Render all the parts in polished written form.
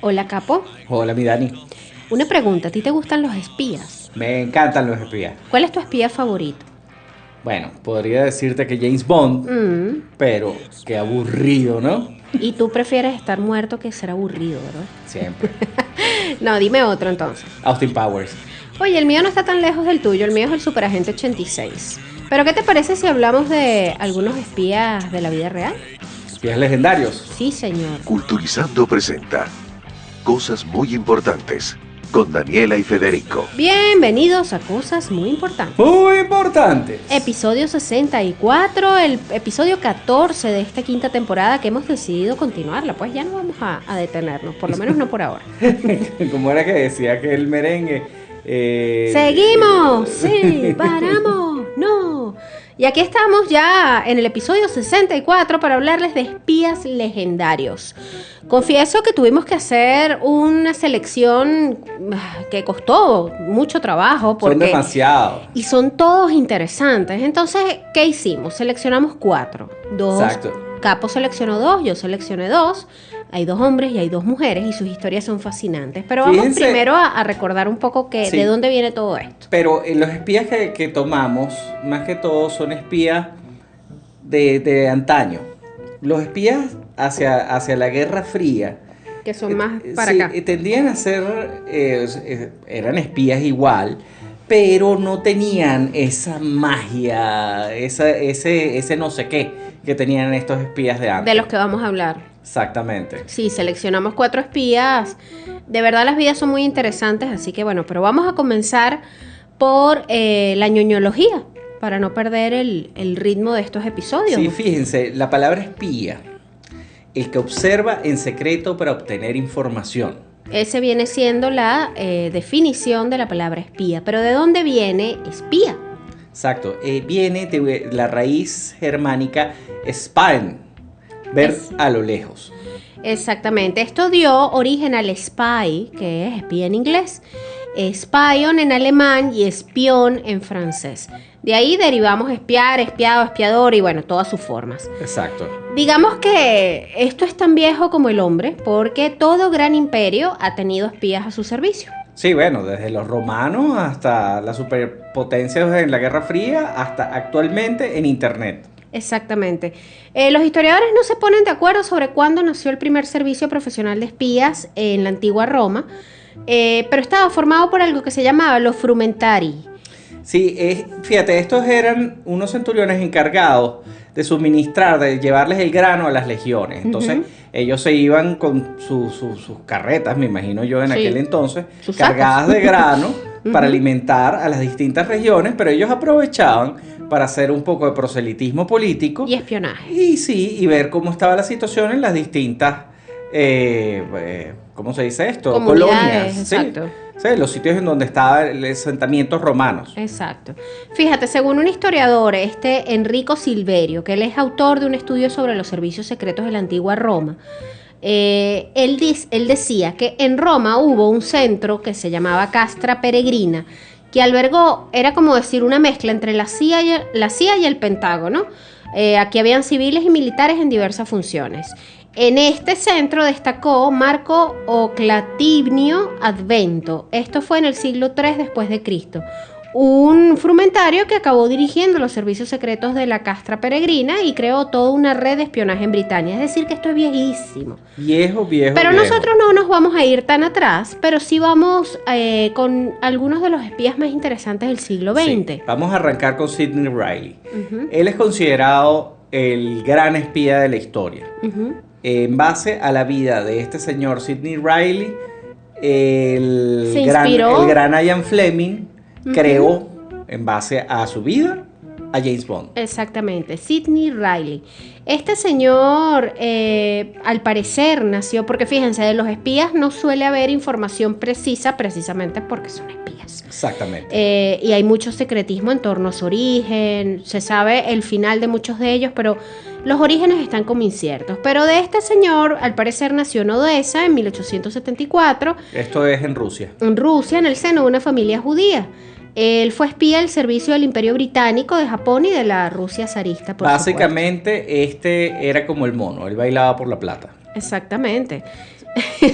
Hola, Capo. Hola, mi Dani. Una pregunta, ¿a ti te gustan los espías? Me encantan los espías. ¿Cuál es tu espía favorito? Bueno, podría decirte que James Bond, Mm, pero qué aburrido, ¿no? Y tú prefieres estar muerto que ser aburrido, ¿verdad? Siempre. No, dime otro entonces. Austin Powers. Oye, el mío no está tan lejos del tuyo, el mío es el Superagente 86. Pero ¿qué te parece si hablamos de algunos espías de la vida real? Espías legendarios. Sí, señor. Culturizando presenta Cosas muy importantes con Daniela y Federico. Bienvenidos a Cosas Muy Importantes. Muy importante. Episodio 64, el episodio 14 de esta quinta temporada que hemos decidido continuarla. Pues ya no vamos a detenernos, por lo menos no por ahora. ¿Cómo era que decía que el merengue? Seguimos, sí, paramos, no. Y aquí estamos ya en el episodio 64 para hablarles de espías legendarios. Confieso que tuvimos que hacer una selección que costó mucho trabajo. Son demasiado. Y son todos interesantes. Entonces, ¿qué hicimos? Seleccionamos 4. Exacto. Capo seleccionó 2, yo seleccioné 2. Hay 2 hombres y hay 2 mujeres y sus historias son fascinantes. Pero vamos Fíjense, primero a recordar un poco sí, de dónde viene todo esto. Pero los espías que tomamos, más que todo, son espías de antaño. Los espías hacia la Guerra Fría. Que son más para sí, acá. Tendían a ser, eran espías igual, pero no tenían esa magia, ese no sé qué que tenían estos espías de antes. De los que vamos a hablar. Exactamente. Sí, seleccionamos 4 espías. De verdad las vidas son muy interesantes, así que bueno, pero vamos a comenzar por la ñoñología, para no perder el ritmo de estos episodios. Sí, fíjense, la palabra espía, el que observa en secreto para obtener información. Ese viene siendo la definición de la palabra espía. Pero ¿de dónde viene espía? Exacto, viene de la raíz germánica spien, ver a lo lejos. Exactamente. Esto dio origen al spy, que es espía en inglés, spion en alemán y espión en francés. De ahí derivamos espiar, espiado, espiador y bueno, todas sus formas. Exacto. Digamos que esto es tan viejo como el hombre, porque todo gran imperio ha tenido espías a su servicio. Sí, bueno, desde los romanos hasta las superpotencias en la Guerra Fría, hasta actualmente en Internet. Exactamente. Los historiadores no se ponen de acuerdo sobre cuándo nació el primer servicio profesional de espías en la antigua Roma, pero estaba formado por algo que se llamaba los frumentari. Sí, fíjate, estos eran unos centuriones encargados de suministrar, de llevarles el grano a las legiones. Entonces, ellos se iban con sus carretas, me imagino yo en aquel entonces, sus cargadas sacos de grano para alimentar a las distintas regiones, pero ellos aprovechaban para hacer un poco de proselitismo político. Y espionaje. Y sí, y ver cómo estaba la situación en las distintas, ¿cómo se dice esto? Comunidades, Colonias. exacto. Sí. Sí, los sitios en donde estaban los asentamientos romanos. Exacto. Fíjate, según un historiador, Enrico Silverio, que él es autor de un estudio sobre los servicios secretos de la antigua Roma, él decía que en Roma hubo un centro que se llamaba Castra Peregrina, que albergó, era como decir, una mezcla entre la CIA y el Pentágono. Aquí habían civiles y militares en diversas funciones. En este centro destacó Marco Oclativnio Advento. Esto fue en el siglo III después de Cristo. Un frumentario que acabó dirigiendo los servicios secretos de la Castra Peregrina y creó toda una red de espionaje en Britania. Es decir, que esto es viejísimo. Viejo. Pero nosotros no nos vamos a ir tan atrás, pero sí vamos con algunos de los espías más interesantes del siglo XX. Sí, vamos a arrancar con Sidney Riley. Él es considerado el gran espía de la historia. En base a la vida de este señor Sidney Riley, el gran Ian Fleming creó, en base a su vida, a James Bond. Exactamente, Sidney Riley. Este señor, al parecer, nació, porque fíjense, de los espías no suele haber información precisa, precisamente porque son espías. Exactamente. Y hay mucho secretismo en torno a su origen, se sabe el final de muchos de ellos, pero los orígenes están como inciertos. Pero de este señor, al parecer, nació en Odessa en 1874. Esto es en Rusia. En Rusia, en el seno de una familia judía. Él fue espía del servicio del Imperio Británico, de Japón y de la Rusia zarista, por Básicamente, supuesto. Este era como el mono, él bailaba por la plata. Exactamente.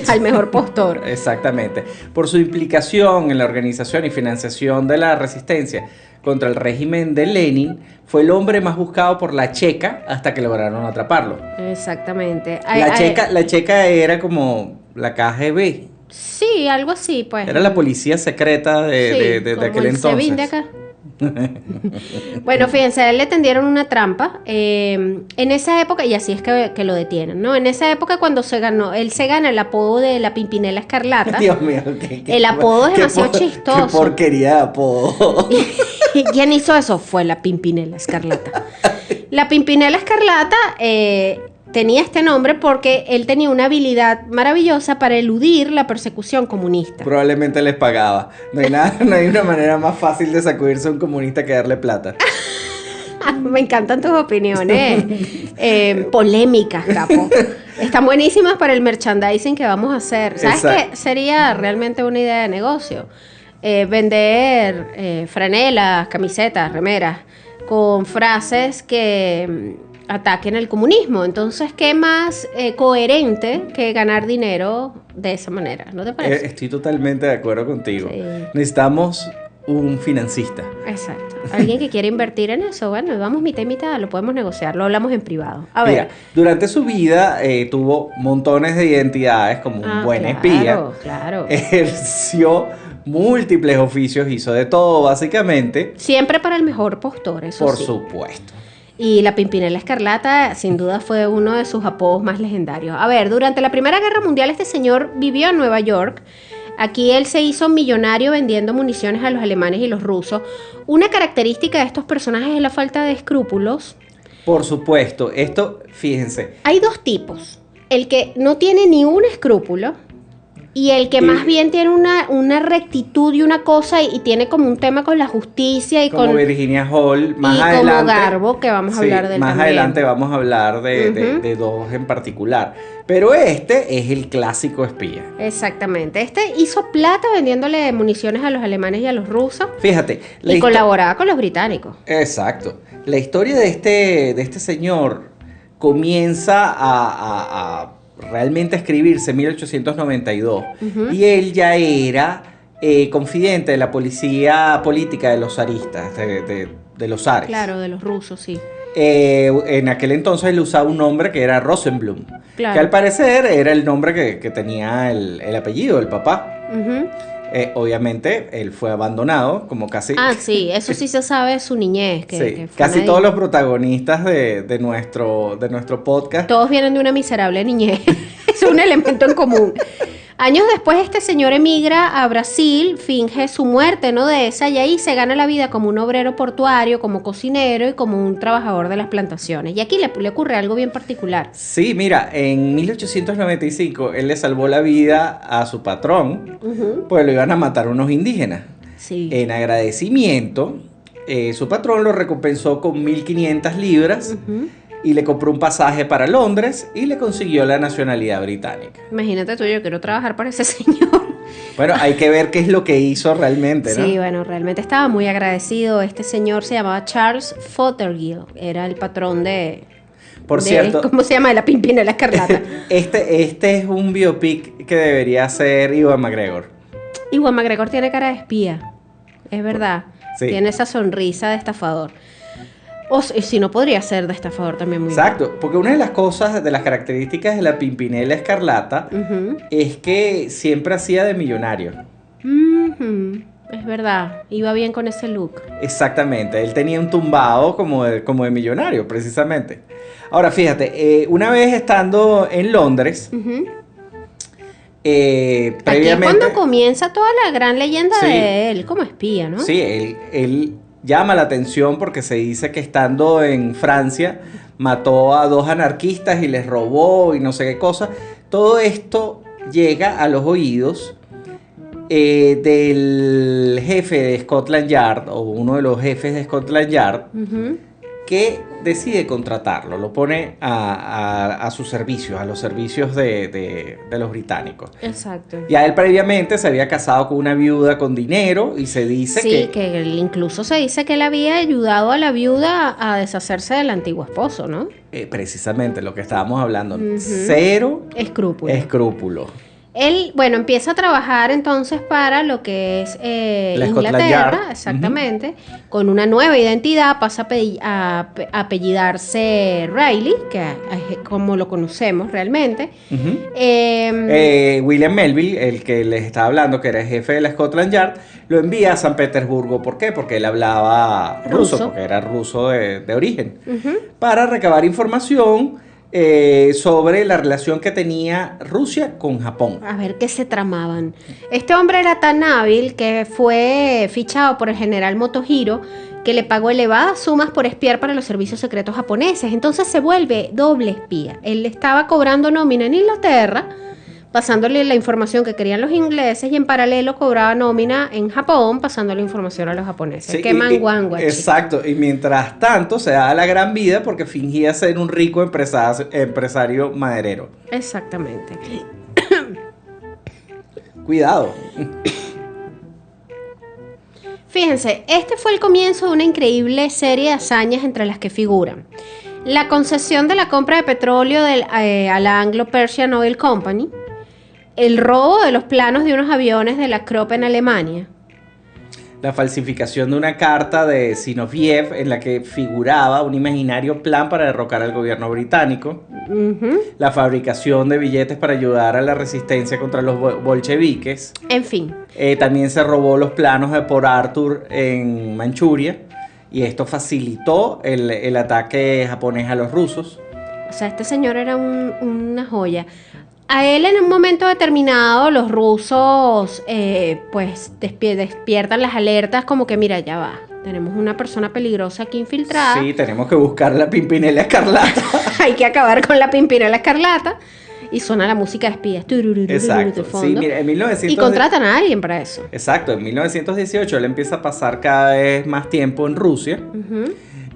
al mejor postor. Exactamente. Por su implicación en la organización y financiación de la resistencia contra el régimen de Lenin, fue el hombre más buscado por la Checa hasta que lograron atraparlo. Exactamente. La Checa era como la KGB. Sí, algo así, pues. Era la policía secreta de como aquel el SEBIN entonces. de acá. Bueno, fíjense, a él le tendieron una trampa en esa época, y así es que lo detienen, ¿no? En esa época cuando él se gana el apodo de la Pimpinela Escarlata. Dios mío, El apodo es demasiado chistoso. Qué porquería de apodo. ¿Y quién hizo eso? Fue la Pimpinela Escarlata. La Pimpinela Escarlata tenía este nombre porque él tenía una habilidad maravillosa para eludir la persecución comunista. Probablemente les pagaba. No hay una manera más fácil de sacudirse a un comunista que darle plata. Me encantan tus opiniones polémicas, capo. Están buenísimas para el merchandising que vamos a hacer. ¿Sabes qué sería realmente una idea de negocio? Vender franelas, camisetas, remeras con frases que ataquen el comunismo. Entonces, ¿qué más coherente que ganar dinero de esa manera? ¿No te parece? Estoy totalmente de acuerdo contigo. Sí. Necesitamos un financista. Exacto. Alguien que quiera invertir en eso, bueno, vamos mitad y mitad, lo podemos negociar, lo hablamos en privado. A ver. Mira, durante su vida tuvo montones de identidades como un buen espía. Claro. Ejerció múltiples oficios, hizo de todo básicamente. Siempre para el mejor postor, eso Por sí. supuesto. Y la Pimpinela Escarlata, sin duda, fue uno de sus apodos más legendarios. A ver, durante la Primera Guerra Mundial este señor vivió en Nueva York. Aquí él se hizo millonario vendiendo municiones a los alemanes y los rusos. Una característica de estos personajes es la falta de escrúpulos. Por supuesto. Esto, fíjense. Hay dos tipos. El que no tiene ni un escrúpulo y el que más bien tiene una rectitud y una cosa y tiene como un tema con la justicia y Como con Virginia Hall, más y adelante. como Garbo, que vamos a hablar de él más también. adelante vamos a hablar de dos en particular. Pero este es el clásico espía. Exactamente. Este hizo plata vendiéndole municiones a los alemanes y a los rusos Fíjate. y colaboraba con los británicos. Exacto. La historia de este señor comienza a realmente escribirse en 1892 y él ya era confidente de la policía política de los zaristas, de los zares. Claro, de los rusos, sí. En aquel entonces él usaba un nombre que era Rosenblum, Claro. que al parecer era el nombre que tenía el apellido del papá. Ujú. Obviamente él fue abandonado, como casi... Ah, sí, eso sí se sabe de su niñez. Que fue casi una todos los protagonistas de nuestro podcast. Todos vienen de una miserable niñez. Es un elemento en común. Años después, este señor emigra a Brasil, finge su muerte en Odessa y ahí se gana la vida como un obrero portuario, como cocinero y como un trabajador de las plantaciones. Y aquí le ocurre algo bien particular. Sí, mira, en 1895 él le salvó la vida a su patrón, pues lo iban a matar unos indígenas. Sí. En agradecimiento, su patrón lo recompensó con 1.500 libras y le compró un pasaje para Londres y le consiguió la nacionalidad británica. Imagínate tú, yo quiero trabajar para ese señor. Bueno, hay que ver qué es lo que hizo realmente, ¿no? Sí, bueno, realmente estaba muy agradecido. Este señor se llamaba Charles Fothergill, era el patrón Por cierto, ¿cómo se llama? De la Pimpinela Escarlata. este es un biopic que debería ser Ewan McGregor. Y Juan McGregor tiene cara de espía, es verdad. Sí. Tiene esa sonrisa de estafador. O si no, podría ser de estafador también muy Exacto, porque una de las cosas, de las características de la Pimpinela Escarlata bien. es que siempre hacía de millonario. Es verdad, iba bien con ese look. Exactamente, él tenía un tumbado como de millonario, precisamente. Ahora, fíjate, una vez estando en Londres, Aquí previamente... es cuando comienza toda la gran leyenda Sí. de él como espía, ¿no? Sí, él llama la atención porque se dice que estando en Francia mató a 2 anarquistas y les robó y no sé qué cosa. Todo esto llega a los oídos del jefe de Scotland Yard, o uno de los jefes de Scotland Yard, que decide contratarlo, lo pone a sus servicios, a los servicios de los británicos. Exacto. Ya él previamente se había casado con una viuda con dinero y se dice que incluso se dice que él había ayudado a la viuda a deshacerse del antiguo esposo, ¿no? Precisamente lo que estábamos hablando, cero escrúpulos. Él, bueno, empieza a trabajar entonces para lo que es Inglaterra, exactamente, con una nueva identidad, pasa a apellidarse Riley, que es como lo conocemos realmente. William Melville, el que les estaba hablando, que era el jefe de la Scotland Yard, lo envía a San Petersburgo. ¿Por qué? Porque él hablaba ruso, porque era ruso de origen, para recabar información sobre la relación que tenía Rusia con Japón. A ver qué se tramaban. Este hombre era tan hábil que fue fichado por el general Motohiro, que le pagó elevadas sumas por espiar para los servicios secretos japoneses. Entonces se vuelve doble espía. Él estaba cobrando nómina en Inglaterra, pasándole la información que querían los ingleses, y en paralelo cobraba nómina en Japón, pasándole información a los japoneses. Sí, ¡Qué manguangua! Exacto, y mientras tanto se daba la gran vida porque fingía ser un rico empresario maderero. Exactamente. Cuidado. Fíjense, este fue el comienzo de una increíble serie de hazañas entre las que figuran la concesión de la compra de petróleo a la Anglo-Persian Oil Company, el robo de los planos de unos aviones de la Krupp en Alemania, la falsificación de una carta de Zinoviev en la que figuraba un imaginario plan para derrocar al gobierno británico, la fabricación de billetes para ayudar a la resistencia contra los bolcheviques. En fin. También se robó los planos de Port Arthur en Manchuria, y esto facilitó el ataque japonés a los rusos. O sea, este señor era una joya. A él en un momento determinado los rusos pues despiertan las alertas como que mira, ya va, tenemos una persona peligrosa aquí infiltrada. Sí, tenemos que buscar la Pimpinela Escarlata. Hay que acabar con la Pimpinela Escarlata. Y suena la música de espías. Exacto. De fondo. Sí, mira, y contratan a alguien para eso. Exacto. En 1918 él empieza a pasar cada vez más tiempo en Rusia.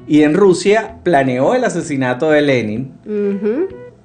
Y en Rusia planeó el asesinato de Lenin.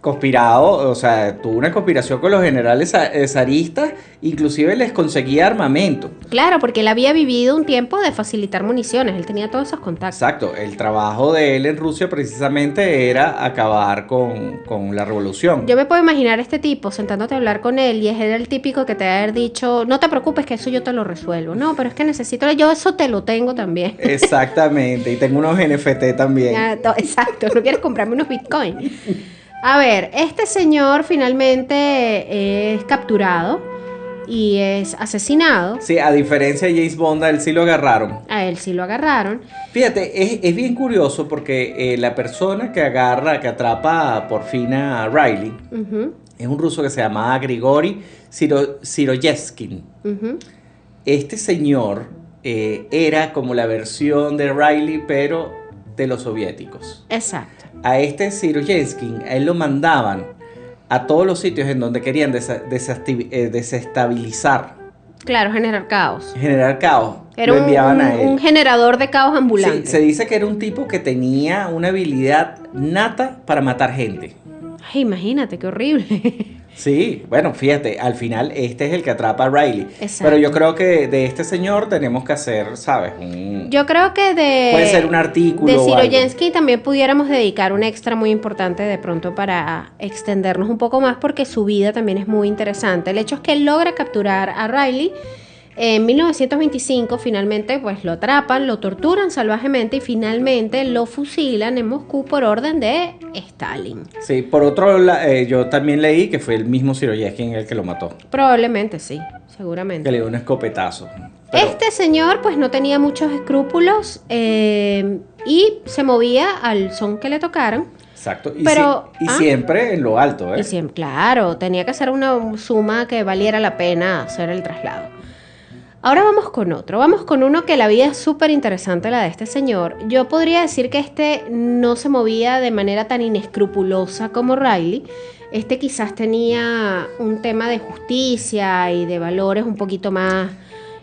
Conspirado, o sea, tuvo una conspiración con los generales zaristas, inclusive les conseguía armamento. Claro, porque él había vivido un tiempo de facilitar municiones, él tenía todos esos contactos. Exacto, el trabajo de él en Rusia precisamente era acabar con la revolución. Yo me puedo imaginar a este tipo sentándote a hablar con él y era el típico que te va a haber dicho, no te preocupes que eso yo te lo resuelvo. No, pero es que necesito, yo eso te lo tengo también. Exactamente, y tengo unos NFT también. Exacto, no quieres comprarme unos bitcoins. A ver, este señor finalmente es capturado y es asesinado. Sí, a diferencia de James Bond, a él sí lo agarraron. A él sí lo agarraron. Fíjate, es bien curioso porque la persona que atrapa por fin a Riley, es un ruso que se llamaba Grigori Siroyevsky. Este señor era como la versión de Riley, pero de los soviéticos. Exacto. A este Siroyevsky, a él lo mandaban a todos los sitios en donde querían desestabilizar. Claro, generar caos. Era lo enviaban a él. Un generador de caos ambulante. Sí, se dice que era un tipo que tenía una habilidad nata para matar gente. Ay, imagínate, qué horrible. Sí, bueno, fíjate, al final este es el que atrapa a Riley. Exacto. Pero yo creo que de este señor tenemos que hacer, ¿sabes? Yo creo que puede ser un artículo de Siroyevsky también pudiéramos dedicar un extra muy importante de pronto para extendernos un poco más porque su vida también es muy interesante. El hecho es que él logra capturar a Riley. En 1925 finalmente pues lo atrapan, lo torturan salvajemente y finalmente lo fusilan en Moscú por orden de Stalin. Sí, por otro lado, yo también leí que fue el mismo Siroyevsky el que lo mató. Probablemente sí, seguramente. Que le dio un escopetazo. Este señor pues no tenía muchos escrúpulos y se movía al son que le tocaran. Exacto, y siempre en lo alto. Y siempre, claro, tenía que hacer una suma que valiera la pena hacer el traslado. Ahora vamos con uno que la vida es súper interesante, la de este señor. Yo podría decir que este no se movía de manera tan inescrupulosa como Riley. Este quizás tenía un tema de justicia y de valores un poquito más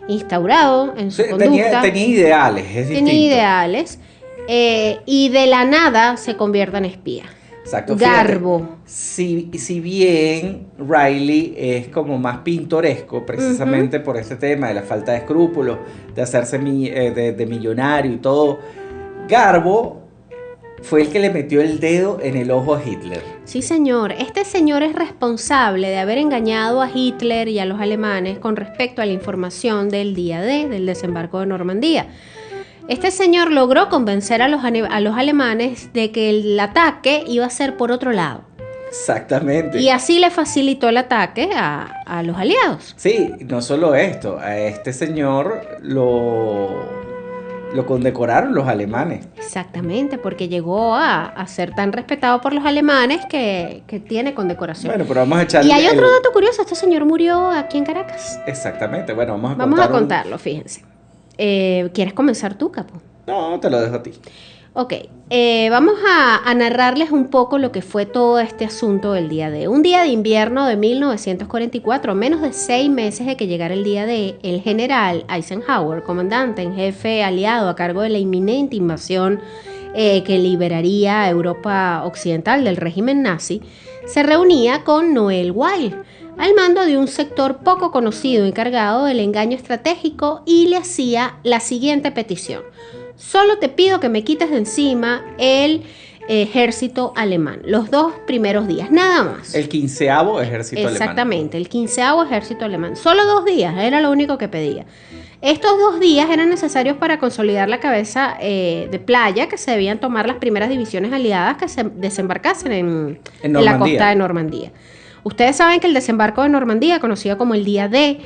instaurado en su conducta. Tenía ideales, es distinto. Tenía ideales. y de la nada se convierte en espía. Exacto. Garbo. Fíjate, si bien Riley es como más pintoresco, precisamente por ese tema de la falta de escrúpulos, de hacerse de millonario y todo, Garbo fue el que le metió el dedo en el ojo a Hitler. Sí, señor. Este señor es responsable de haber engañado a Hitler y a los alemanes con respecto a la información del día D, del desembarco de Normandía. Este señor logró convencer a los alemanes de que el ataque iba a ser por otro lado. Exactamente. Y así le facilitó el ataque a los aliados. Sí, no solo esto, a este señor lo condecoraron los alemanes. Exactamente, porque llegó a ser tan respetado por los alemanes que tiene condecoración. Bueno, pero vamos a echarle... Y hay otro dato curioso, este señor murió aquí en Caracas. Exactamente, bueno, vamos a contarlo, fíjense. ¿Quieres comenzar tú, Capo? No, te lo dejo a ti. Ok, vamos a narrarles un poco lo que fue todo este asunto del día D. Un día de invierno de 1944, menos de 6 meses de que llegara el día D, el general Eisenhower, comandante en jefe aliado a cargo de la inminente invasión que liberaría a Europa Occidental del régimen nazi, se reunía con Noel Weil, al mando de un sector poco conocido encargado del engaño estratégico, y le hacía la siguiente petición: solo te pido que me quites de encima el ejército alemán, los 2 primeros días, nada más. El 15º ejército alemán. Exactamente, el 15º ejército alemán. Solo 2 días, era lo único que pedía. Estos 2 días eran necesarios para consolidar la cabeza de playa que se debían tomar las primeras divisiones aliadas que se desembarcasen en la costa de Normandía. Ustedes saben que el desembarco de Normandía, conocido como el Día D,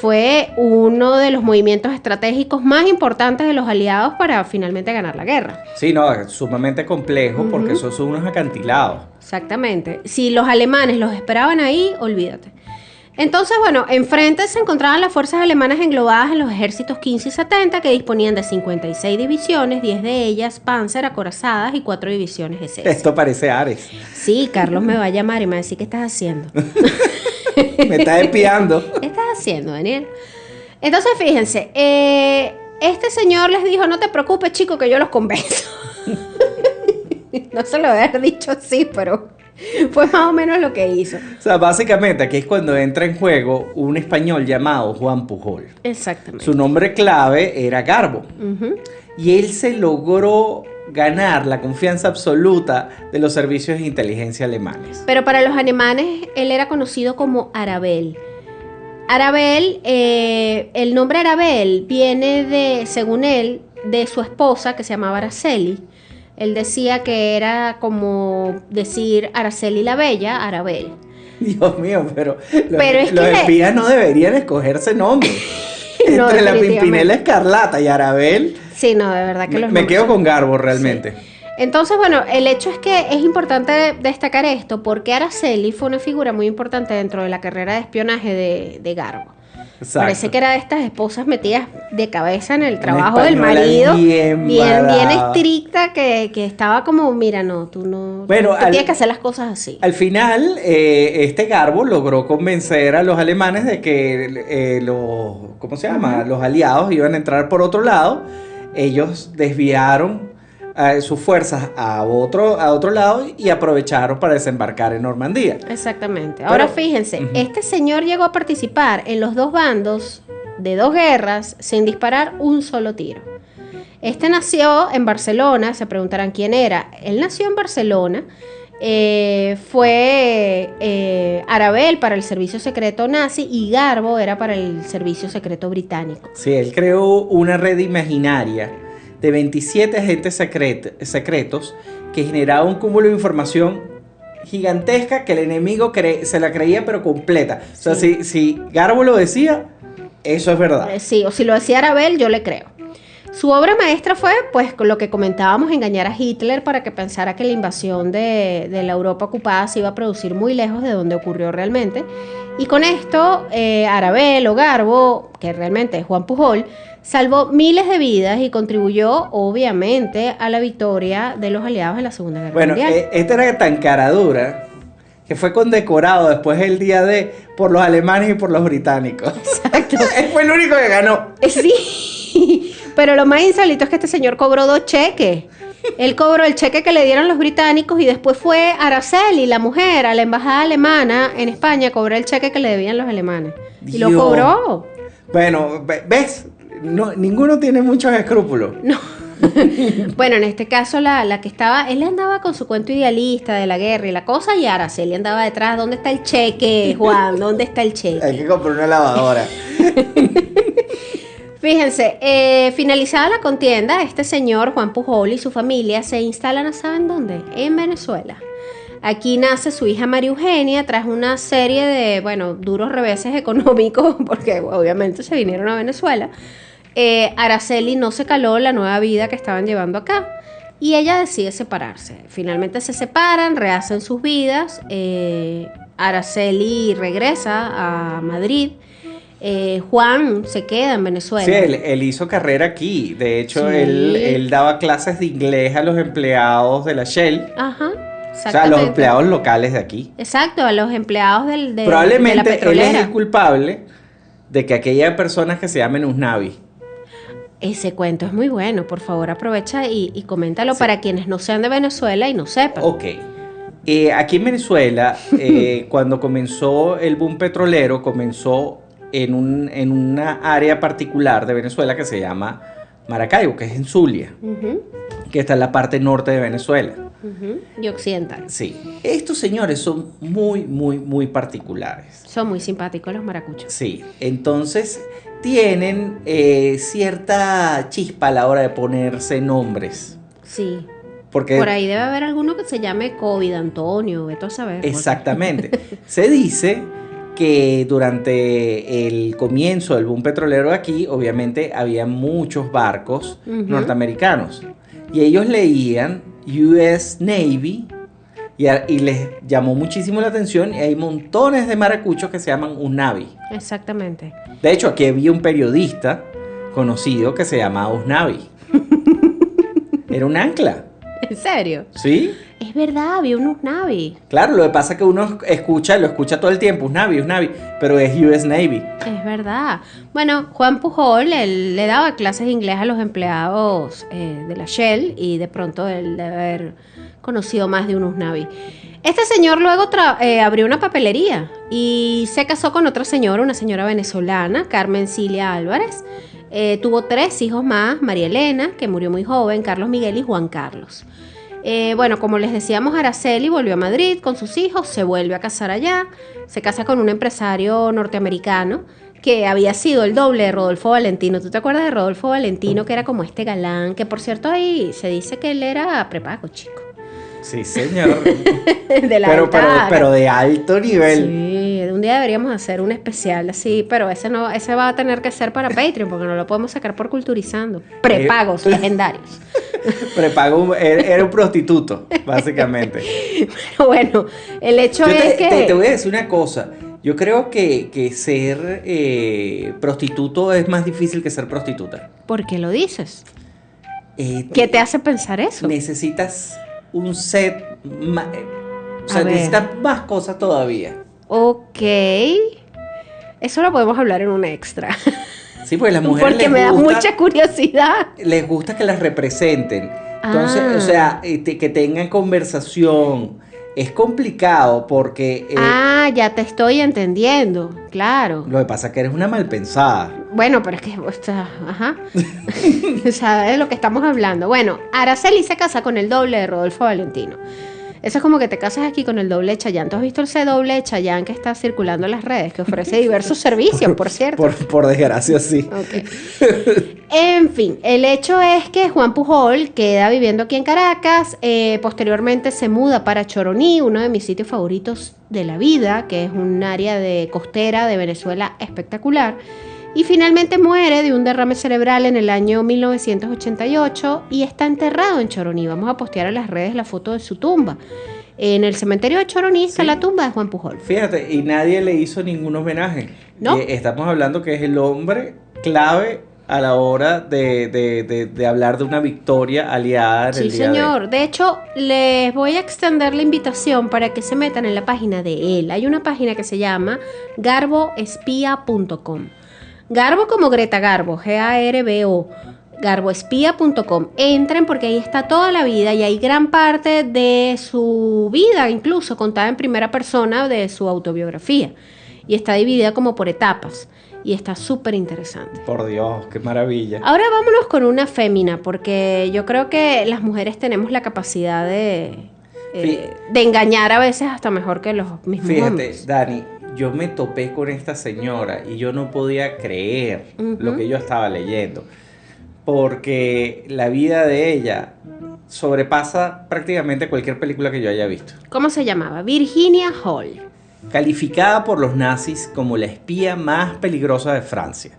fue uno de los movimientos estratégicos más importantes de los aliados para finalmente ganar la guerra. Sí, no, es sumamente complejo porque esos son unos acantilados. Exactamente. Si los alemanes los esperaban ahí, olvídate. Entonces, bueno, enfrente se encontraban las fuerzas alemanas englobadas en los ejércitos 15 y 70, que disponían de 56 divisiones, 10 de ellas Panzer acorazadas y 4 divisiones SS. Esto parece Ares. Sí, Carlos me va a llamar y me va a decir: ¿qué estás haciendo? Me estás espiando. ¿Qué estás haciendo, Daniel? Entonces, fíjense, este señor les dijo: no te preocupes, chico, que yo los convenzo. No se lo debe haber dicho así, pero fue más o menos lo que hizo. O sea, básicamente aquí es cuando entra en juego un español llamado Juan Pujol. Exactamente. Su nombre clave era Garbo. Y él se logró ganar la confianza absoluta de los servicios de inteligencia alemanes. Pero para los alemanes él era conocido como Arabel. Arabel, el nombre Arabel viene de, según él, de su esposa que se llamaba Araceli. Él decía que era como decir Araceli la Bella, Arabel. Dios mío, pero es los que espías no deberían escogerse nombres. No, Entre la Pimpinela Escarlata y Arabel. Sí, no, de verdad que me quedo con Garbo realmente. Sí. Entonces, bueno, el hecho es que es importante destacar esto porque Araceli fue una figura muy importante dentro de la carrera de espionaje de Garbo. Exacto. Parece que era de estas esposas metidas de cabeza en el trabajo del marido, bien estricta, que estaba como: mira, no, tú tienes que hacer las cosas así. Al final, este Garbo logró convencer a los alemanes de que ¿cómo se llama? Los aliados iban a entrar por otro lado. Ellos desviaron sus fuerzas a otro lado y aprovecharon para desembarcar en Normandía. Exactamente. Ahora fíjense, este señor llegó a participar en los 2 bandos de 2 guerras sin disparar un solo tiro. Este nació en Barcelona, se preguntarán quién era. Él nació en Barcelona, fue Arabel para el servicio secreto nazi y Garbo era para el servicio secreto británico. Sí, él creó una red imaginaria de 27 agentes secretos que generaba un cúmulo de información gigantesca que el enemigo se la creía pero completa. O sea, si Garbo lo decía, eso es verdad. Sí, o si lo decía Arabel, yo le creo. Su obra maestra fue, pues, lo que comentábamos, engañar a Hitler para que pensara que la invasión de la Europa ocupada se iba a producir muy lejos de donde ocurrió realmente. Y con esto, Arabel o Garbo, que realmente es Juan Pujol, salvó miles de vidas y contribuyó, obviamente, a la victoria de los aliados en la Segunda Guerra Mundial. Bueno, este era tan cara dura que fue condecorado después del día D por los alemanes y por los británicos. Exacto. Él fue el único que ganó. Sí. Pero lo más insólito es que este señor cobró 2 cheques. Él cobró el cheque que le dieron los británicos y después fue Araceli, la mujer, a la embajada alemana en España, cobró el cheque que le debían los alemanes. Y lo Dios. cobró. Bueno, ¿ves? No, ninguno tiene muchos escrúpulos. No. Bueno, en este caso la que estaba, él andaba con su cuento idealista de la guerra y la cosa, y Araceli andaba detrás. ¿Dónde está el cheque, Juan? ¿Dónde está el cheque? Hay que comprar una lavadora. Fíjense, finalizada la contienda, este señor, Juan Pujol, y su familia se instalan, ¿no saben dónde? En Venezuela. Aquí nace su hija María Eugenia tras una serie de, bueno, duros reveses económicos, porque obviamente se vinieron a Venezuela. Araceli no se caló la nueva vida que estaban llevando acá y ella decide separarse. Finalmente se separan, rehacen sus vidas. Araceli regresa a Madrid. Juan se queda en Venezuela. Sí, él hizo carrera aquí. De hecho, Sí. él daba clases de inglés a los empleados de la Shell. Ajá, O sea, a exactamente. los empleados locales de aquí. Exacto, a los empleados de la Probablemente él es petrolera. el culpable de que aquellas personas que se llamen Usnavi. Ese cuento es muy bueno, por favor aprovecha y coméntalo Sí. para quienes no sean de Venezuela y no sepan. Ok. Aquí en Venezuela, cuando comenzó el boom petrolero, comenzó en una área particular de Venezuela que se llama Maracaibo, que es en Zulia, Ujú, que está en la parte norte de Venezuela. ujú. Y occidental. Sí. Estos señores son muy, muy, muy particulares. Son muy simpáticos los maracuchos. Sí. Entonces, tienen cierta chispa a la hora de ponerse nombres. Sí. Porque Por ahí debe haber alguno que se llame COVID, Antonio, vete a saber. exactamente. Se dice que durante el comienzo del boom petrolero aquí, obviamente había muchos barcos Ujú. norteamericanos y ellos leían US Navy y les llamó muchísimo la atención y hay montones de maracuchos que se llaman Usnavi. Exactamente. De hecho, aquí había un periodista conocido que se llamaba Usnavi. Era un ancla, ¿En serio? ¿sí? Es verdad, había unos Navi. Claro, lo que pasa es que uno lo escucha todo el tiempo, Usnavi, pero es US Navy. Es verdad. Bueno, Juan Pujol, él le daba clases de inglés a los empleados de la Shell y de pronto él debe haber conocido más de unos Navi. Este señor luego abrió una papelería y se casó con otra señora, una señora venezolana, Carmen Cilia Álvarez. Tuvo 3 hijos más, María Elena, que murió muy joven, Carlos Miguel y Juan Carlos. Bueno, como les decíamos, Araceli volvió a Madrid con sus hijos, se vuelve a casar allá, se casa con un empresario norteamericano que había sido el doble de Rodolfo Valentino. ¿Tú te acuerdas de Rodolfo Valentino, que era como este galán? Que por cierto ahí se dice que él era prepago, chico. Sí, señor. De la pero, alta- pero de alto nivel. Sí, un día deberíamos hacer un especial así, pero ese va a tener que ser para Patreon porque no lo podemos sacar por Culturizando. Prepagos legendarios. Prepago era un prostituto, básicamente. Pero bueno, el hecho Yo es que... te voy a decir una cosa. Yo creo que ser prostituto es más difícil que ser prostituta. ¿Por qué lo dices? Eh, ¿Qué te hace pensar eso? Necesitas un set. O sea, A ver. necesitas más cosas todavía. Ok. Eso lo podemos hablar en un extra. Sí, porque las mujeres Porque les me da gusta, mucha curiosidad. les gusta que las representen. Entonces, Ah. o sea, que tengan conversación. Es complicado porque Ya te estoy entendiendo. Claro. lo que pasa es que eres una malpensada. Bueno, pero es que, o sea, ajá. ¿Sabes de lo que estamos hablando? Bueno, Araceli se casa con el doble de Rodolfo Valentino. Eso es como que te casas aquí con el doble de Chayanne. ¿Tú has visto ese doble de Chayanne que está circulando en las redes? Que ofrece diversos servicios, por cierto. Por desgracia, sí. Ok. En fin, el hecho es que Juan Pujol queda viviendo aquí en Caracas, posteriormente se muda para Choroní, uno de mis sitios favoritos de la vida, que es un área de costera de Venezuela espectacular, y finalmente muere de un derrame cerebral en el año 1988 y está enterrado en Choroní. Vamos a postear en las redes la foto de su tumba. En el cementerio de Choroní está Sí. la tumba de Juan Pujol. Fíjate, y nadie le hizo ningún homenaje. No. Estamos hablando que es el hombre clave a la hora de hablar de una victoria aliada en Sí, el día señor. De hecho, les voy a extender la invitación para que se metan en la página de él. Hay una página que se llama garboespía.com. Garbo como Greta Garbo, Garbo. garboespía.com. Entren porque ahí está toda la vida y hay gran parte de su vida, incluso contada en primera persona de su autobiografía. Y está dividida como por etapas. Y está súper interesante. Por Dios, qué maravilla. Ahora vámonos con una fémina, porque yo creo que las mujeres tenemos la capacidad de engañar a veces hasta mejor que los mismos hombres. Fíjate, Dani, yo me topé con esta señora y yo no podía creer lo que yo estaba leyendo, porque la vida de ella sobrepasa prácticamente cualquier película que yo haya visto. ¿Cómo se llamaba? Virginia Hall. Calificada por los nazis como la espía más peligrosa de Francia,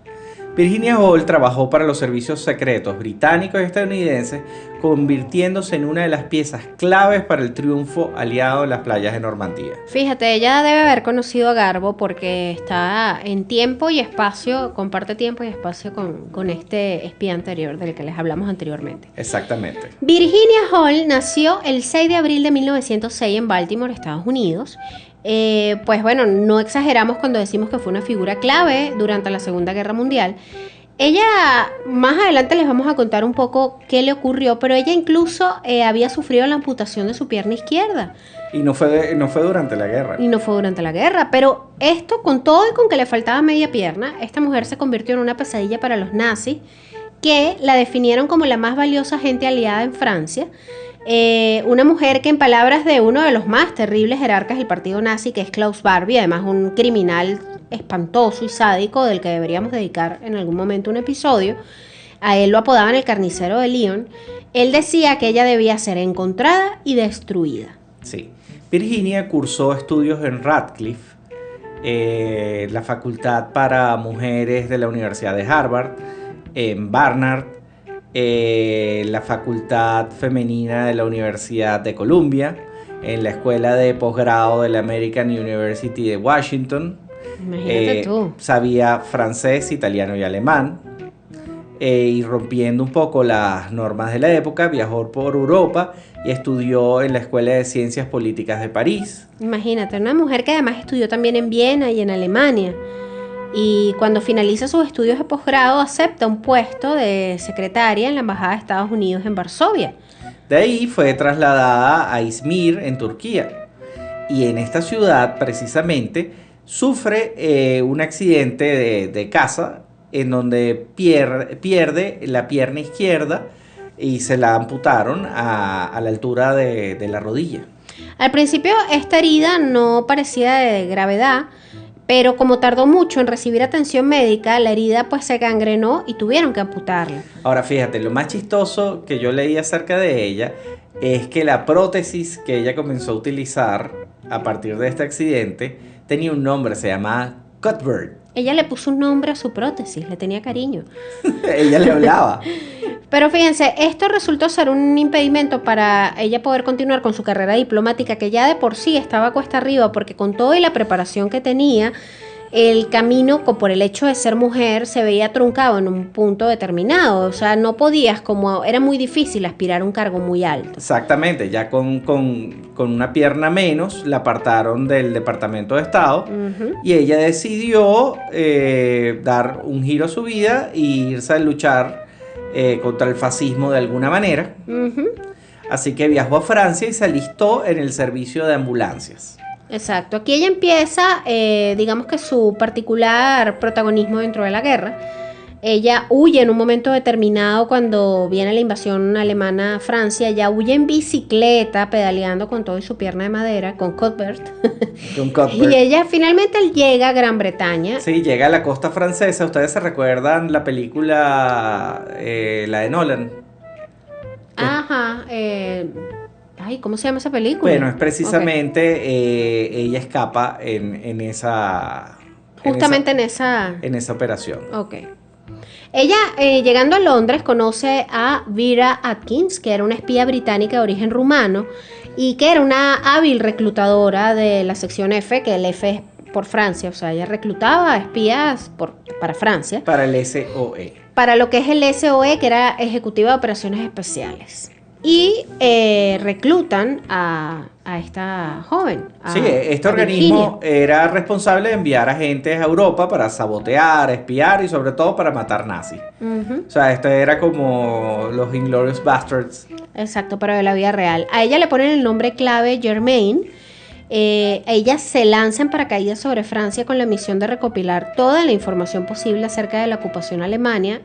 Virginia Hall trabajó para los servicios secretos británicos y estadounidenses, convirtiéndose en una de las piezas claves para el triunfo aliado en las playas de Normandía. Fíjate, ella debe haber conocido a Garbo porque está en tiempo y espacio, comparte tiempo y espacio con este espía anterior del que les hablamos anteriormente. Exactamente. Virginia Hall nació el 6 de abril de 1906 en Baltimore, Estados Unidos. Pues bueno, no exageramos cuando decimos que fue una figura clave durante la Segunda Guerra Mundial. Ella, más adelante les vamos a contar un poco qué le ocurrió, pero ella incluso había sufrido la amputación de su pierna izquierda. Y no fue durante la guerra. Y no fue durante la guerra, pero esto, con todo y con que le faltaba media pierna, esta mujer se convirtió en una pesadilla para los nazis, que la definieron como la más valiosa agente aliada en Francia. Una mujer que, en palabras de uno de los más terribles jerarcas del partido nazi, que es Klaus Barbie, además un criminal espantoso y sádico del que deberíamos dedicar en algún momento un episodio, a él lo apodaban el carnicero de Lyon. Él decía que ella debía ser encontrada y destruida. Sí. Virginia cursó estudios en Radcliffe, la facultad para mujeres de la Universidad de Harvard, en Barnard, la facultad femenina de la Universidad de Columbia, en la escuela de posgrado de la American University de Washington. Imagínate tú. Sabía francés, italiano y alemán. Y rompiendo un poco las normas de la época, viajó por Europa y estudió en la Escuela de Ciencias Políticas de París. Imagínate, una mujer que además estudió también en Viena y en Alemania. Y cuando finaliza sus estudios de posgrado, acepta un puesto de secretaria en la Embajada de Estados Unidos en Varsovia. De ahí fue trasladada a Izmir, en Turquía. Y en esta ciudad, precisamente, sufre un accidente de caza en donde pierde la pierna izquierda y se la amputaron a la altura de la rodilla. Al principio, esta herida no parecía de gravedad, pero como tardó mucho en recibir atención médica, la herida pues se gangrenó y tuvieron que amputarla. Ahora fíjate, lo más chistoso que yo leí acerca de ella es que la prótesis que ella comenzó a utilizar a partir de este accidente tenía un nombre, se llamaba Cuthbert. Ella le puso un nombre a su prótesis, le tenía cariño. Ella le hablaba. Pero fíjense, esto resultó ser un impedimento para ella poder continuar con su carrera diplomática, que ya de por sí estaba cuesta arriba, porque con toda la preparación que tenía, el camino, por el hecho de ser mujer, se veía truncado en un punto determinado. O sea, no podías, como era muy difícil aspirar a un cargo muy alto. Exactamente, ya con una pierna menos, la apartaron del Departamento de Estado y ella decidió dar un giro a su vida e irse a luchar contra el fascismo de alguna manera. Así que viajó a Francia y se alistó en el servicio de ambulancias. Exacto, aquí ella empieza, digamos que su particular protagonismo dentro de la guerra. Ella huye en un momento determinado cuando viene la invasión alemana a Francia. Ella huye en bicicleta, pedaleando con todo y su pierna de madera, con Cuthbert. Y ella finalmente llega a Gran Bretaña. Sí, llega a la costa francesa. Ustedes se recuerdan la película, la de Nolan. Ajá, ay, ¿cómo se llama esa película? Bueno, es precisamente ella escapa en esa... Justamente en esa operación. Ok. Ella, llegando a Londres, conoce a Vera Atkins, que era una espía británica de origen rumano y que era una hábil reclutadora de la sección F, que el F es por Francia. O sea, ella reclutaba espías para Francia. Para el SOE. Para lo que es el SOE, que era Ejecutiva de Operaciones Especiales. Y reclutan a a esta joven. Sí, este organismo era responsable de enviar agentes a Europa para sabotear, espiar y sobre todo para matar nazis. O sea, esto era como los Inglourious Basterds. Exacto, pero de la vida real. A ella le ponen el nombre clave Germaine. Ella se lanza en paracaídas sobre Francia con la misión de recopilar toda la información posible acerca de la ocupación alemana,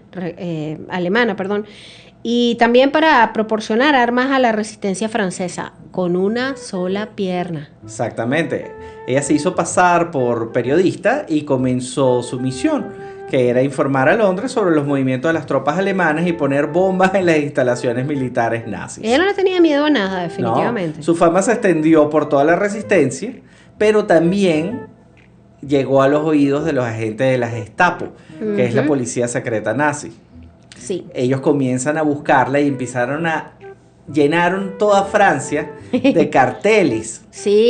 y también para proporcionar armas a la resistencia francesa con una sola pierna. Exactamente. Ella se hizo pasar por periodista y comenzó su misión, que era informar a Londres sobre los movimientos de las tropas alemanas y poner bombas en las instalaciones militares nazis. Ella no le tenía miedo a nada, definitivamente. No, su fama se extendió por toda la resistencia, pero también llegó a los oídos de los agentes de la Gestapo, que es la policía secreta nazi. Sí. Ellos comienzan a buscarla y llenaron toda Francia de carteles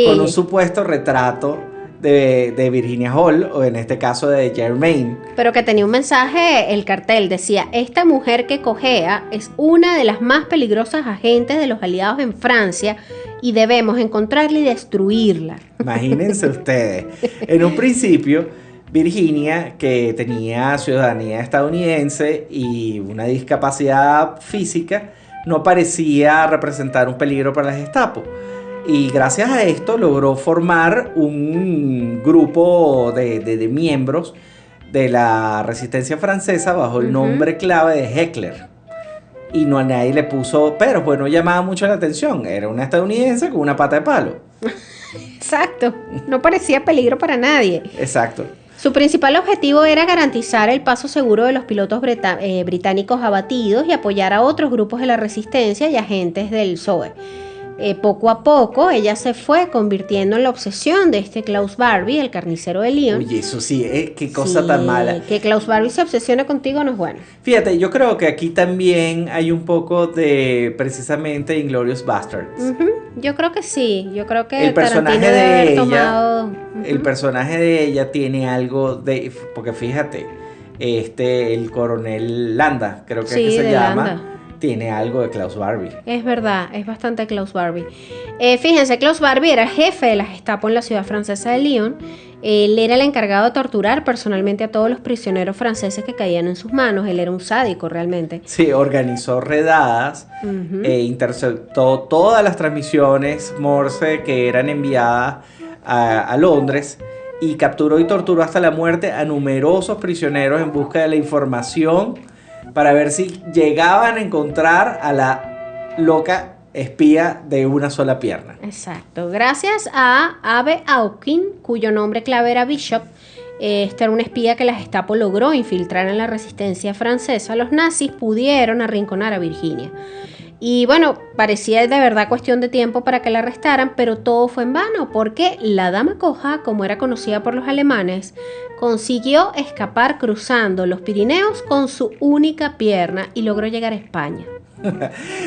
con un supuesto retrato de Virginia Hall, o en este caso de Germaine. Pero que tenía un mensaje, el cartel decía: esta mujer que cojea es una de las más peligrosas agentes de los aliados en Francia y debemos encontrarla y destruirla. Imagínense ustedes. En un principio, Virginia, que tenía ciudadanía estadounidense y una discapacidad física, no parecía representar un peligro para la Gestapo. Y gracias a esto logró formar un grupo de miembros de la resistencia francesa bajo el nombre clave de Heckler. Y no a nadie le puso peros, pues no llamaba mucho la atención. Era una estadounidense con una pata de palo. Exacto, no parecía peligro para nadie. Exacto. Su principal objetivo era garantizar el paso seguro de los pilotos británicos abatidos y apoyar a otros grupos de la resistencia y agentes del PSOE. Poco a poco ella se fue convirtiendo en la obsesión de este Klaus Barbie, el carnicero de Lyon. Oye, eso sí, qué cosa tan mala. Que Klaus Barbie se obsesione contigo no es bueno. Fíjate, yo creo que aquí también hay un poco de precisamente Inglourious Basterds. Yo creo que sí, yo creo que el personaje Tarantino debe haber de tomado... el personaje de ella tiene algo de, porque fíjate, el coronel Landa, creo que Sí, es que se de llama. Landa. Tiene algo de Klaus Barbie. Es verdad, es bastante Klaus Barbie. Fíjense, Klaus Barbie era jefe de la Gestapo en la ciudad francesa de Lyon. Él era el encargado de torturar personalmente a todos los prisioneros franceses que caían en sus manos. Él era un sádico realmente. Sí, organizó redadas, interceptó todas las transmisiones Morse que eran enviadas a Londres y capturó y torturó hasta la muerte a numerosos prisioneros en busca de la información para ver si llegaban a encontrar a la loca espía de una sola pierna. Exacto. Gracias a Abe Aukin, cuyo nombre clave era Bishop, este era un espía que la Gestapo logró infiltrar en la resistencia francesa, los nazis pudieron arrinconar a Virginia. Y bueno, parecía de verdad cuestión de tiempo para que la arrestaran, pero todo fue en vano, porque la dama coja, como era conocida por los alemanes, consiguió escapar cruzando los Pirineos con su única pierna y logró llegar a España.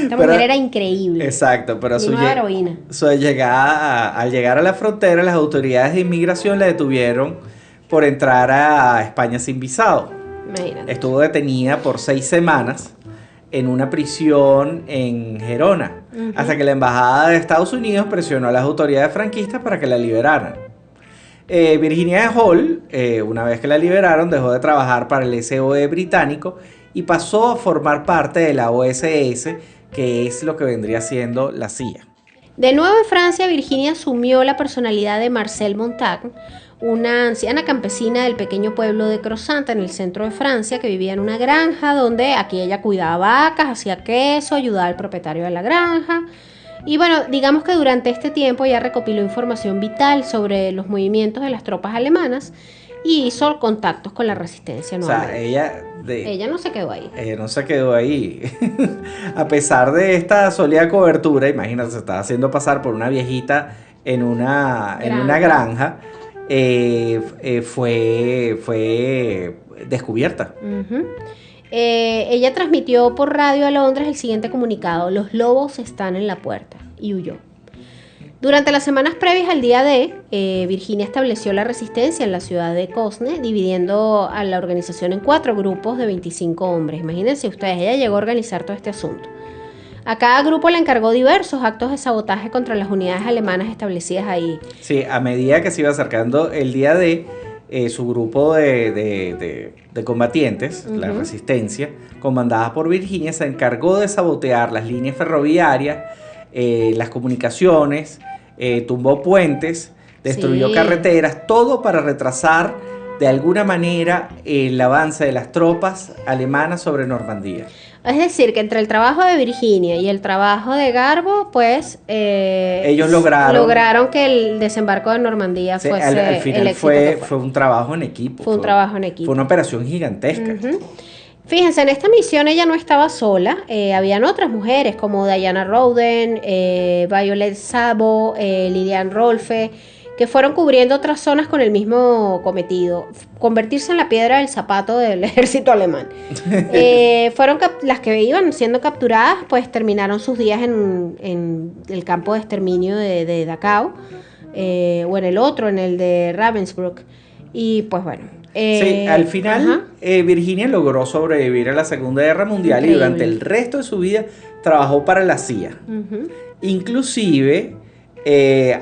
Esta mujer era increíble. Exacto, pero al llegar a la frontera, las autoridades de inmigración la detuvieron por entrar a España sin visado. Imagínate. Estuvo detenida por 6 semanas en una prisión en Gerona, hasta que la embajada de Estados Unidos presionó a las autoridades franquistas para que la liberaran. Virginia Hall, una vez que la liberaron, dejó de trabajar para el SOE británico y pasó a formar parte de la OSS, que es lo que vendría siendo la CIA. De nuevo en Francia, Virginia asumió la personalidad de Marcel Montagne, una anciana campesina del pequeño pueblo de Crozant en el centro de Francia, que vivía en una granja donde aquí ella cuidaba vacas, hacía queso, ayudaba al propietario de la granja. Y bueno, digamos que durante este tiempo ella recopiló información vital sobre los movimientos de las tropas alemanas y hizo contactos con la resistencia nuevamente. O sea, ella no se quedó ahí. Ella no se quedó ahí. A pesar de esta sólida cobertura, imagínate, se estaba haciendo pasar por una viejita en una granja. Fue descubierta. Ella transmitió por radio a Londres el siguiente comunicado: los lobos están en la puerta, y huyó. Durante las semanas previas al día D, Virginia estableció la resistencia en la ciudad de Cosne, dividiendo a la organización en 4 grupos de 25 hombres. Imagínense ustedes, ella llegó a organizar todo este asunto. A cada grupo le encargó diversos actos de sabotaje contra las unidades alemanas establecidas ahí. Sí, a medida que se iba acercando el día D, su grupo de combatientes, la resistencia, comandada por Virginia, se encargó de sabotear las líneas ferroviarias, las comunicaciones, tumbó puentes, destruyó carreteras, todo para retrasar de alguna manera el avance de las tropas alemanas sobre Normandía. Es decir, que entre el trabajo de Virginia y el trabajo de Garbo, pues ellos lograron que el desembarco de Normandía fuese al final el éxito fue un trabajo en equipo. Fue un trabajo en equipo. Fue una operación gigantesca. Fíjense, en esta misión ella no estaba sola, habían otras mujeres como Diana Rowden, Violet Sabo, Lilian Rolfe, que fueron cubriendo otras zonas con el mismo cometido, convertirse en la piedra del zapato del ejército alemán. Fueron las que iban siendo capturadas, pues terminaron sus días en el campo de exterminio de Dachau, o en el otro, en el de Ravensbrück. Y pues bueno. Sí, al final Virginia logró sobrevivir a la Segunda Guerra Mundial. Increíble. Y durante el resto de su vida trabajó para la CIA. Inclusive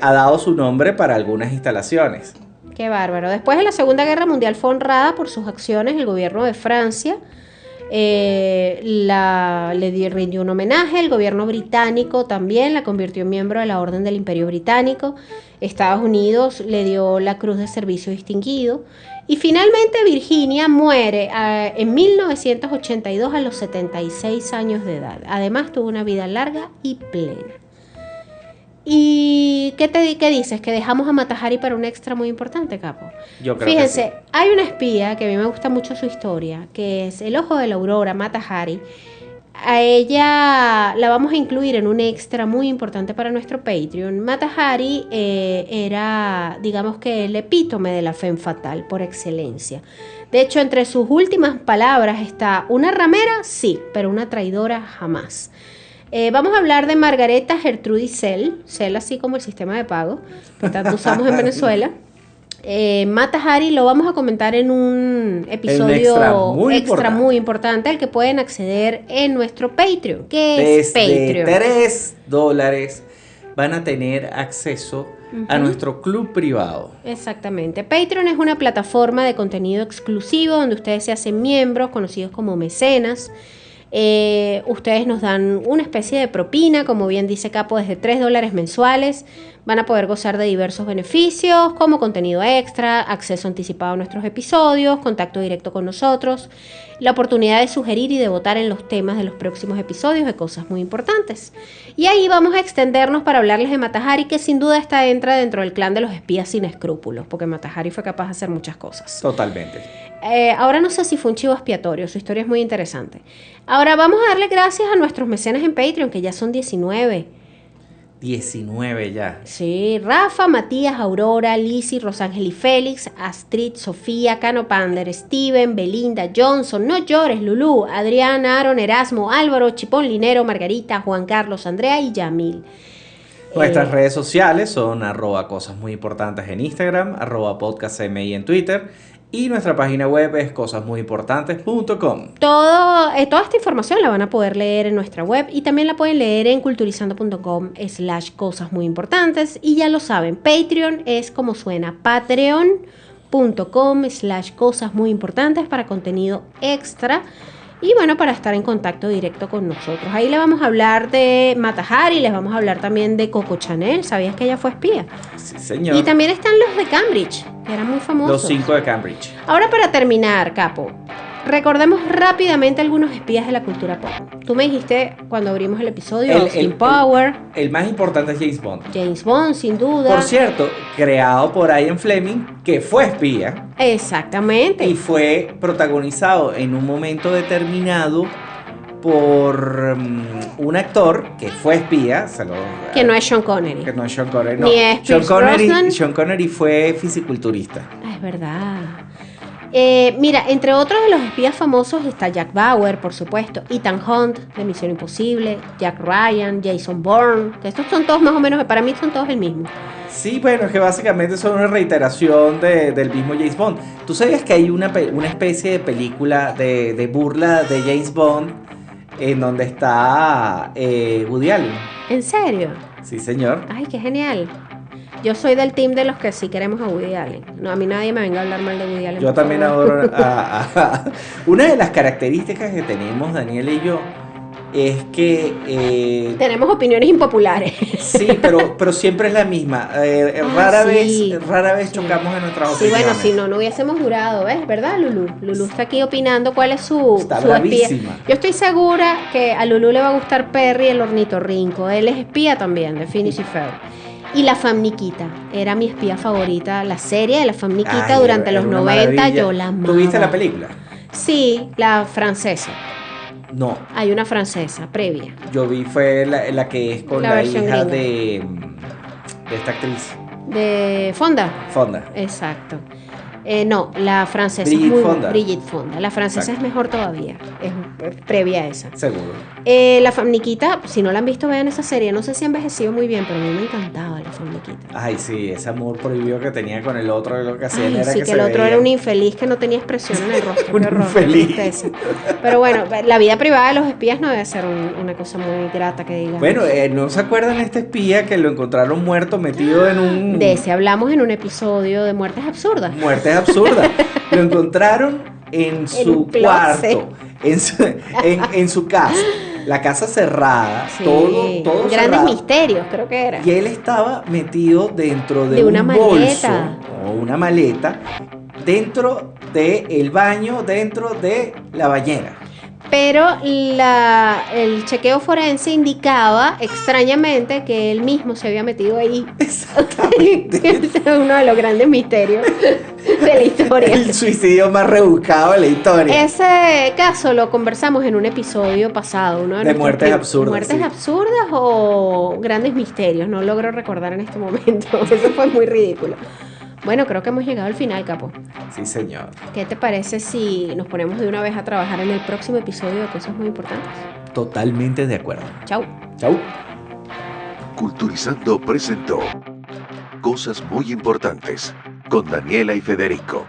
ha dado su nombre para algunas instalaciones. Qué bárbaro. Después de la Segunda Guerra Mundial fue honrada por sus acciones el gobierno de Francia. Le rindió un homenaje. El gobierno británico también la convirtió en miembro de la Orden del Imperio Británico. Estados Unidos le dio la Cruz de Servicio Distinguido. Y finalmente Virginia muere en 1982 a los 76 años de edad. Además tuvo una vida larga y plena. ¿Y qué dices? ¿Que dejamos a Mata Hari para un extra muy importante, Capo? Yo creo Fíjense, que sí. Hay una espía que a mí me gusta mucho su historia, que es el Ojo de la Aurora, Mata Hari. A ella la vamos a incluir en un extra muy importante para nuestro Patreon. Mata Hari era, digamos que, el epítome de la femme fatale por excelencia. De hecho, entre sus últimas palabras está: una ramera, sí, pero una traidora, jamás. Vamos a hablar de Margareta Gertrudis Sell así como el sistema de pago que tanto usamos en Venezuela. Mata Hari lo vamos a comentar en un episodio extra muy importante al que pueden acceder en nuestro Patreon. ¿Qué es Patreon? $3 van a tener acceso a nuestro club privado. Exactamente. Patreon es una plataforma de contenido exclusivo donde ustedes se hacen miembros, conocidos como mecenas. Ustedes nos dan una especie de propina, como bien dice Capo, desde $3 mensuales. Van a poder gozar de diversos beneficios como contenido extra, acceso anticipado a nuestros episodios, contacto directo con nosotros, la oportunidad de sugerir y de votar en los temas de los próximos episodios de cosas muy importantes. Y ahí vamos a extendernos para hablarles de Mata Hari, que sin duda entra dentro del clan de los espías sin escrúpulos, porque Mata Hari fue capaz de hacer muchas cosas. Totalmente. Ahora no sé si fue un chivo expiatorio, su historia es muy interesante. Ahora vamos a darle gracias a nuestros mecenas en Patreon, que ya son 19. 19 ya. Sí, Rafa, Matías, Aurora, Lizzy, Rosángel y Félix, Astrid, Sofía, Cano Pander, Steven, Belinda, Johnson, No Llores, Lulú, Adrián, Aaron, Erasmo, Álvaro, Chipón Linero, Margarita, Juan Carlos, Andrea y Yamil. Nuestras redes sociales son @cosas muy importantes en Instagram, @podcastmi en Twitter. Y nuestra página web es cosasmuyimportantes.com. Toda esta información la van a poder leer en nuestra web y también la pueden leer en culturizando.com/cosas muy importantes. Y ya lo saben, Patreon es como suena, patreon.com/cosas muy importantes para contenido extra. Y bueno, para estar en contacto directo con nosotros. Ahí le vamos a hablar de Mata Hari, les vamos a hablar también de Coco Chanel. ¿Sabías que ella fue espía? Sí, señor. Y también están los de Cambridge, que eran muy famosos. Los 5 de Cambridge. Ahora, para terminar, Capo, recordemos rápidamente algunos espías de la cultura pop. Tú me dijiste cuando abrimos el episodio Austin Power. El más importante es James Bond. James Bond, sin duda. Por cierto, creado por Ian Fleming, que fue espía. Exactamente. Y fue protagonizado en un momento determinado por un actor que fue espía. Que no es Sean Connery. Que no es Sean Connery. No. Ni es Pierce Brosnan. Sean Connery fue fisiculturista. Es verdad. Mira, entre otros de los espías famosos está Jack Bauer, por supuesto, Ethan Hunt de Misión Imposible, Jack Ryan, Jason Bourne, que estos son todos más o menos, para mí son todos el mismo. Sí, bueno, es que básicamente son una reiteración del mismo James Bond. ¿Tú sabías que hay una especie de película de burla de James Bond en donde está Woody Allen. ¿En serio? Sí, señor. Ay, qué genial. Yo soy del team de los que sí queremos a Woody Allen. No, a mí nadie me venga a hablar mal de Woody Allen. Yo por también favor. adoro Una de las características que tenemos, Daniel y yo, es que... Tenemos opiniones impopulares. sí, pero siempre es la misma. Sí. Rara vez Sí. chocamos en nuestras Sí, opiniones. bueno, si no, no hubiésemos durado, ¿ves? ¿Verdad, Lulú? Lulú está aquí opinando cuál es su Está espía. bravísima. Yo estoy segura que a Lulú le va a gustar Perry el ornitorrinco. Él es espía también, de Phineas y Ferb. Y la Famniquita, era mi espía favorita. La serie de la Famniquita Ay, durante era los una 90 maravilla. yo la amaba. ¿Tú viste la película? Sí, la francesa. No, Hay una francesa previa. yo vi fue la que es con La la versión hija gringa. de esta actriz, De Fonda. Fonda. Exacto. No, la francesa Brigitte es muy Fonda. Brigitte Fonda. La francesa Exacto. es mejor todavía. Es previa a esa. Seguro. La Famniquita, si no la han visto, vean esa serie. No sé si ha envejecido muy bien, pero a mí me encantaba la Famniquita. Ay, sí, ese amor prohibido que tenía con el otro, lo que hacían Ay, era sí, que que se el otro veían. era un infeliz que no tenía expresión en el rostro. Un Qué horror, qué infeliz. tristeza. Pero bueno, la vida privada de los espías no debe ser una cosa muy grata que digamos. Bueno, ¿no se acuerdan de este espía que lo encontraron muerto metido en un... De ese hablamos en un episodio de Muertes Absurdas. Muertes absurdas. Lo encontraron en su un closet. cuarto, en su casa. La casa cerrada, Sí, todo grandes cerrado. misterios, creo que era. Y él estaba metido dentro de, De un una bolso maleta. o una maleta, dentro del baño, dentro de la bañera. Pero el chequeo forense indicaba extrañamente que él mismo se había metido ahí. Exactamente. Ese es uno de los grandes misterios de la historia. El suicidio más rebuscado de la historia. Ese caso lo conversamos en un episodio pasado, uno de De nuestros Muertes prim- Absurdas, Muertes sí. absurdas o grandes misterios, no logro recordar en este momento. Eso fue muy ridículo. Bueno, creo que hemos llegado al final, Capo. Sí, señor. ¿Qué te parece si nos ponemos de una vez a trabajar en el próximo episodio de Cosas Muy Importantes? Totalmente de acuerdo. Chau. Chau. Culturizando presentó Cosas muy importantes con Daniela y Federico.